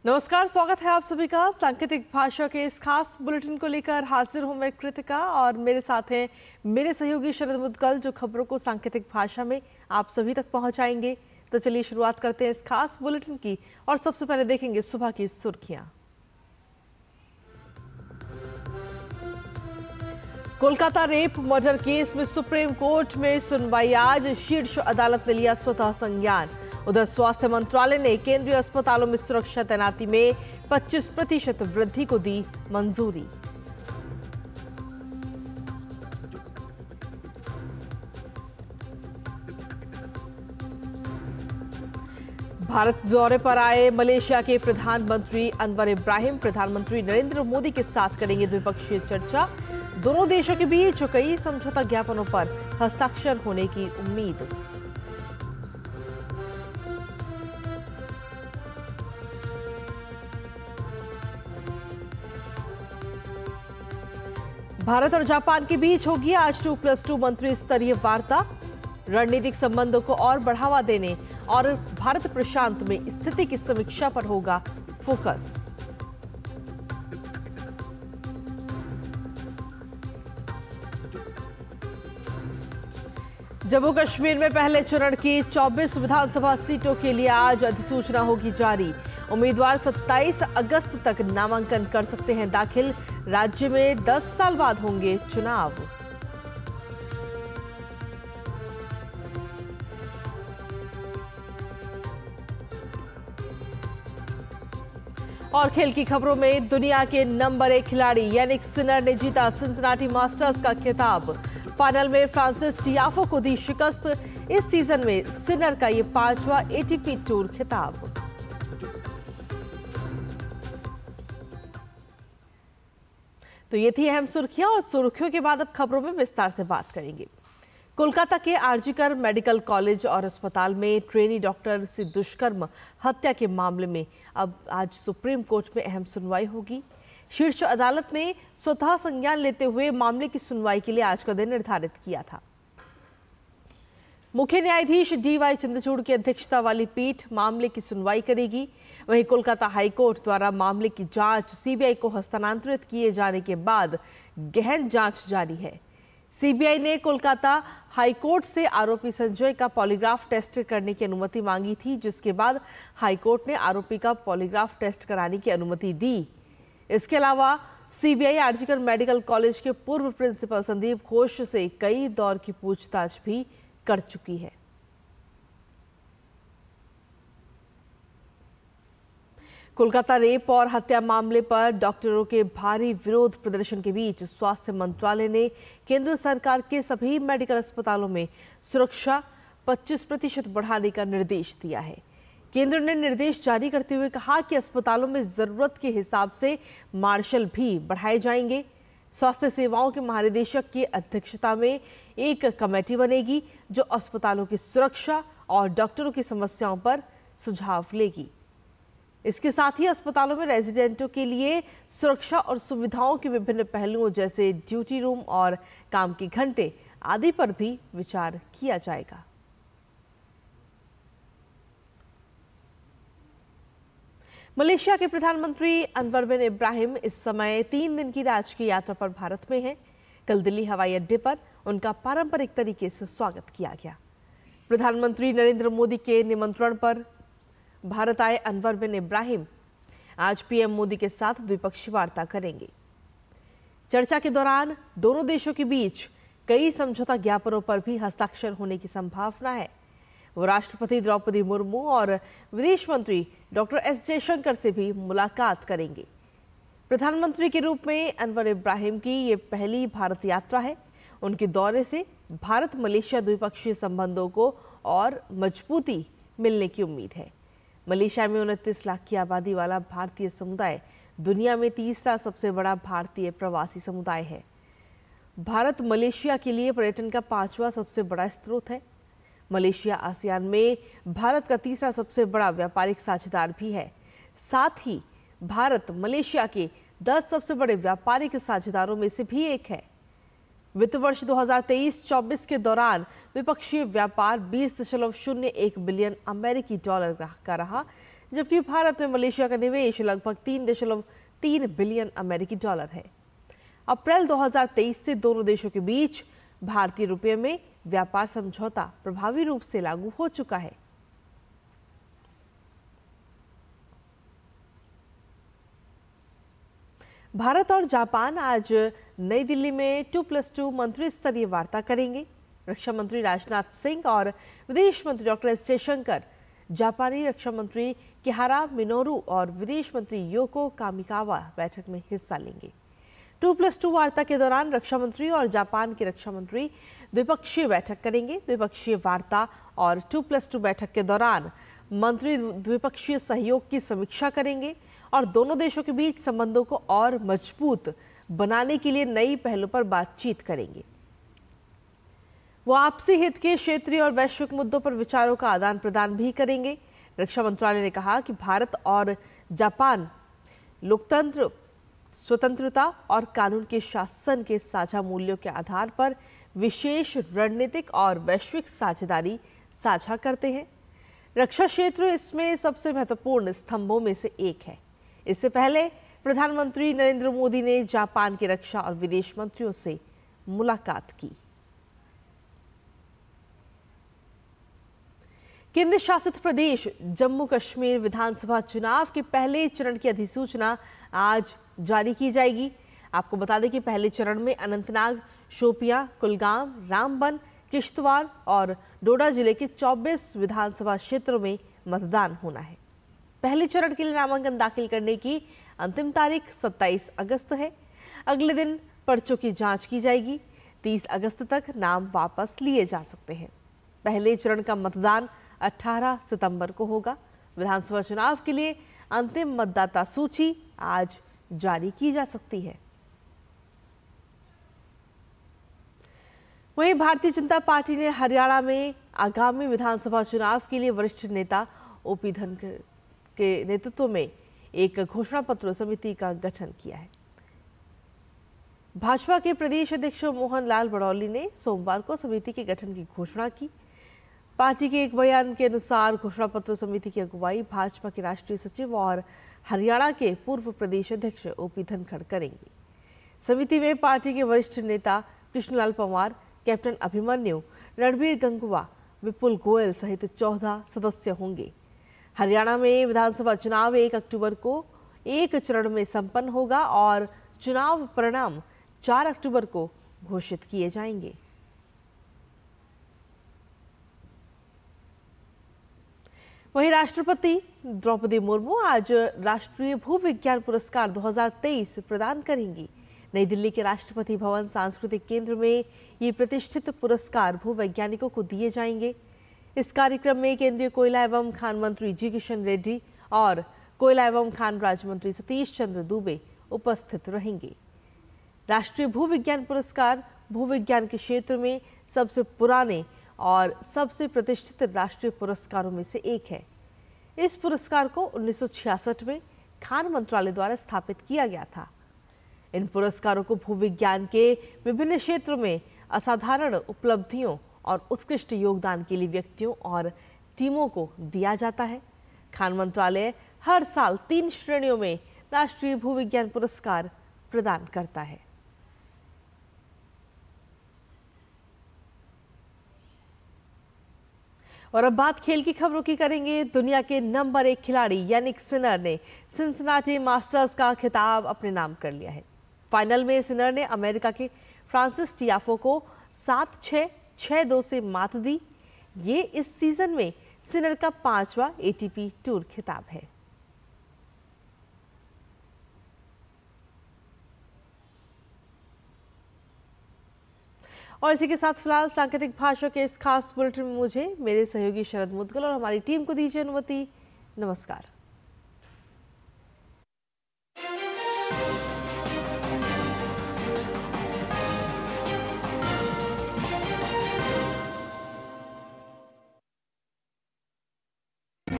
नमस्कार, स्वागत है आप सभी का सांकेतिक भाषा के इस खास बुलेटिन को लेकर हाजिर हूं मैं कृतिका और मेरे साथ हैं मेरे सहयोगी शरद मुदगल जो खबरों को सांकेतिक भाषा में आप सभी तक पहुंचाएंगे। तो चलिए शुरुआत करते हैं इस खास बुलेटिन की और सबसे पहले देखेंगे सुबह की सुर्खियां। कोलकाता रेप मर्डर केस में सुप्रीम कोर्ट में सुनवाई आज, शीर्ष अदालत ने लिया स्वतः संज्ञान। उधर स्वास्थ्य मंत्रालय ने केंद्रीय अस्पतालों में सुरक्षा तैनाती में 25% वृद्धि को दी मंजूरी। भारत दौरे पर आए मलेशिया के प्रधानमंत्री अनवर इब्राहिम प्रधानमंत्री नरेंद्र मोदी के साथ करेंगे द्विपक्षीय चर्चा। दोनों देशों के बीच कई समझौता ज्ञापनों पर हस्ताक्षर होने की उम्मीद। भारत और जापान के बीच होगी आज 2+2 मंत्री स्तरीय वार्ता। रणनीतिक संबंधों को और बढ़ावा देने और भारत प्रशांत में स्थिति की समीक्षा पर होगा फोकस। जम्मू कश्मीर में पहले चरण की 24 विधानसभा सीटों के लिए आज अधिसूचना होगी जारी। उम्मीदवार 27 अगस्त तक नामांकन कर सकते हैं दाखिल। राज्य में 10 साल बाद होंगे चुनाव। और खेल की खबरों में दुनिया के नंबर 1 खिलाड़ी यानिक सिनर ने जीता सिंसिनाटी मास्टर्स का खिताब। फाइनल में फ्रांसिस टियाफो को दी शिकस्त। इस सीजन में सिनर का ये 5वां एटीपी टूर खिताब। तो ये थी अहम सुर्खियां और सुर्खियों के बाद अब खबरों में विस्तार से बात करेंगे। कोलकाता के आरजीकर मेडिकल कॉलेज और अस्पताल में ट्रेनी डॉक्टर से दुष्कर्म हत्या के मामले में अब आज सुप्रीम कोर्ट में अहम सुनवाई होगी। शीर्ष अदालत ने स्वतः संज्ञान लेते हुए मामले की सुनवाई के लिए आज का दिन निर्धारित किया था। मुख्य न्यायाधीश डीवाई चंद्रचूड़ की अध्यक्षता वाली पीठ मामले की सुनवाई करेगी। वहीं कोलकाता हाईकोर्ट द्वारा मामले की जांच सीबीआई को हस्तांतरित किए जाने के बाद गहन जांच जारी है। सीबीआई ने कोलकाता हाईकोर्ट से आरोपी संजय का पॉलीग्राफ टेस्ट करने की अनुमति मांगी थी, जिसके बाद हाईकोर्ट ने आरोपी का पॉलीग्राफ टेस्ट कराने की अनुमति दी। इसके अलावा सीबीआई आरजीकर मेडिकल कॉलेज के पूर्व प्रिंसिपल संदीप घोष से कई दौर की पूछताछ भी कर चुकी है। कोलकाता रेप और हत्या मामले पर डॉक्टरों के भारी विरोध प्रदर्शन के बीच स्वास्थ्य मंत्रालय ने केंद्र सरकार के सभी मेडिकल अस्पतालों में सुरक्षा 25% बढ़ाने का निर्देश दिया है। केंद्र ने निर्देश जारी करते हुए कहा कि अस्पतालों में जरूरत के हिसाब से मार्शल भी बढ़ाए जाएंगे। स्वास्थ्य सेवाओं के महानिदेशक की अध्यक्षता में एक कमेटी बनेगी जो अस्पतालों की सुरक्षा और डॉक्टरों की समस्याओं पर सुझाव लेगी। इसके साथ ही अस्पतालों में रेजिडेंटों के लिए सुरक्षा और सुविधाओं के विभिन्न पहलुओं जैसे ड्यूटी रूम और काम के घंटे आदि पर भी विचार किया जाएगा। मलेशिया के प्रधानमंत्री अनवर बिन इब्राहिम इस समय 3 दिन की राजकीय यात्रा पर भारत में हैं। कल दिल्ली हवाई अड्डे पर उनका पारंपरिक तरीके से स्वागत किया गया। प्रधानमंत्री नरेंद्र मोदी के निमंत्रण पर भारत आए अनवर बिन इब्राहिम आज पीएम मोदी के साथ द्विपक्षीय वार्ता करेंगे। चर्चा के दौरान दोनों देशों के बीच कई समझौता ज्ञापनों पर भी हस्ताक्षर होने की संभावना है। वो राष्ट्रपति द्रौपदी मुर्मू और विदेश मंत्री डॉक्टर एस जयशंकर से भी मुलाकात करेंगे। प्रधानमंत्री के रूप में अनवर इब्राहिम की ये पहली भारत यात्रा है। उनके दौरे से भारत मलेशिया द्विपक्षीय संबंधों को और मजबूती मिलने की उम्मीद है। मलेशिया में 29 लाख की आबादी वाला भारतीय समुदाय दुनिया में तीसरा सबसे बड़ा भारतीय प्रवासी समुदाय है। भारत मलेशिया के लिए पर्यटन का 5वां सबसे बड़ा स्रोत है। मलेशिया आसियान में भारत का तीसरा सबसे बड़ा व्यापारिक साझेदार भी है। साथ ही भारत मलेशिया के 10 सबसे बड़े व्यापारिक साझेदारों में से भी एक है। वित्त वर्ष 2023-24 के दौरान द्विपक्षीय व्यापार 20.01 बिलियन अमेरिकी डॉलर का रहा, जबकि भारत में मलेशिया का निवेश लगभग 3.3 बिलियन अमेरिकी डॉलर है। अप्रैल 2023 से दोनों देशों के बीच भारतीय रुपये में व्यापार समझौता प्रभावी रूप से लागू हो चुका है। भारत और जापान आज नई दिल्ली में 2+2 मंत्री स्तरीय वार्ता करेंगे। रक्षा मंत्री राजनाथ सिंह और विदेश मंत्री डॉक्टर एस जयशंकर जापानी रक्षा मंत्री किहारा मिनोरू और विदेश मंत्री योको कामिकावा बैठक में हिस्सा लेंगे। 2+2 वार्ता के दौरान रक्षा मंत्री और जापान के रक्षा मंत्री द्विपक्षीय बैठक करेंगे। द्विपक्षीय वार्ता और 2+2 बैठक के दौरान मंत्री द्विपक्षीय सहयोग की समीक्षा करेंगे और दोनों देशों के बीच संबंधों को और मजबूत बनाने के लिए नई पहलों पर बातचीत करेंगे। वो आपसी हित के क्षेत्रीय और वैश्विक मुद्दों पर विचारों का आदान प्रदान भी करेंगे। रक्षा मंत्रालय ने कहा कि भारत और जापान लोकतंत्र, स्वतंत्रता और कानून के शासन के साझा मूल्यों के आधार पर विशेष रणनीतिक और वैश्विक साझेदारी साझा करते हैं। रक्षा क्षेत्र इसमें सबसे महत्वपूर्ण स्तंभों में से एक है। इससे पहले प्रधानमंत्री नरेंद्र मोदी ने जापान के रक्षा और विदेश मंत्रियों से मुलाकात की। केंद्र शासित प्रदेश जम्मू कश्मीर विधानसभा चुनाव के पहले चरण की अधिसूचना आज जारी की जाएगी। आपको बता दें कि पहले चरण में अनंतनाग, शोपियां, कुलगाम, रामबन, किश्तवाड़ और डोडा जिले के 24 विधानसभा क्षेत्रों में मतदान होना है। पहले चरण के लिए नामांकन दाखिल करने की अंतिम तारीख 27 अगस्त है। अगले दिन पर्चों की जांच की जाएगी। 30 अगस्त तक नाम वापस लिए जा सकते हैं। पहले चरण का मतदान 18 सितंबर को होगा। विधानसभा चुनाव के लिए अंतिम मतदाता सूची आज जारी की जा सकती है। वहीं भारतीय जनता पार्टी ने हरियाणा में आगामी विधानसभा चुनाव के लिए वरिष्ठ नेता ओपी धनखड़ के नेतृत्व में एक घोषणा पत्र समिति का गठन किया है। भाजपा के प्रदेश अध्यक्ष मोहन लाल बड़ौली ने सोमवार को समिति के गठन की घोषणा की। पार्टी के एक बयान के अनुसार घोषणा पत्र समिति की अगुवाई भाजपा के राष्ट्रीय सचिव और हरियाणा के पूर्व प्रदेश अध्यक्ष ओपी धनखड़ करेंगे। समिति में पार्टी के वरिष्ठ नेता कृष्णलाल पंवार, कैप्टन अभिमन्यु, रणबीर गंगवा, विपुल गोयल सहित 14 सदस्य होंगे। हरियाणा में विधानसभा चुनाव 1 अक्टूबर को एक चरण में संपन्न होगा और चुनाव परिणाम 4 अक्टूबर को घोषित किए जाएंगे। वहीं राष्ट्रपति द्रौपदी मुर्मू आज राष्ट्रीय भूविज्ञान पुरस्कार 2023 प्रदान करेंगी। नई दिल्ली के राष्ट्रपति भवन सांस्कृतिक केंद्र में ये प्रतिष्ठित पुरस्कार भूवैज्ञानिकों को दिए जाएंगे। इस कार्यक्रम में केंद्रीय कोयला एवं खान मंत्री जी किशन रेड्डी और कोयला एवं खान राज्य मंत्री सतीश चंद्र दुबे उपस्थित रहेंगे। राष्ट्रीय भूविज्ञान पुरस्कार भूविज्ञान के क्षेत्र में सबसे पुराने और सबसे प्रतिष्ठित राष्ट्रीय पुरस्कारों में से एक है। इस पुरस्कार को 1966 में खान मंत्रालय द्वारा स्थापित किया गया था। इन पुरस्कारों को भूविज्ञान के विभिन्न क्षेत्रों में असाधारण उपलब्धियों और उत्कृष्ट योगदान के लिए व्यक्तियों और टीमों को दिया जाता है। खान मंत्रालय हर साल 3 श्रेणियों में राष्ट्रीय भूविज्ञान पुरस्कार प्रदान करता है। और अब बात खेल की खबरों की करेंगे। दुनिया के नंबर 1 खिलाड़ी यानिक सिनर ने सिंसिनाटी मास्टर्स का खिताब अपने नाम कर लिया है। फाइनल में सिनर ने अमेरिका के फ्रांसिस टियाफो को 7-6, 6-2 से मात दी। ये इस सीजन में सिनर का 5वां एटीपी टूर खिताब है। और इसी के साथ फिलहाल सांकेतिक भाषा के इस खास बुलेटिन में मुझे, मेरे सहयोगी शरद मुदगल और हमारी टीम को दीजिए अनुमति। नमस्कार।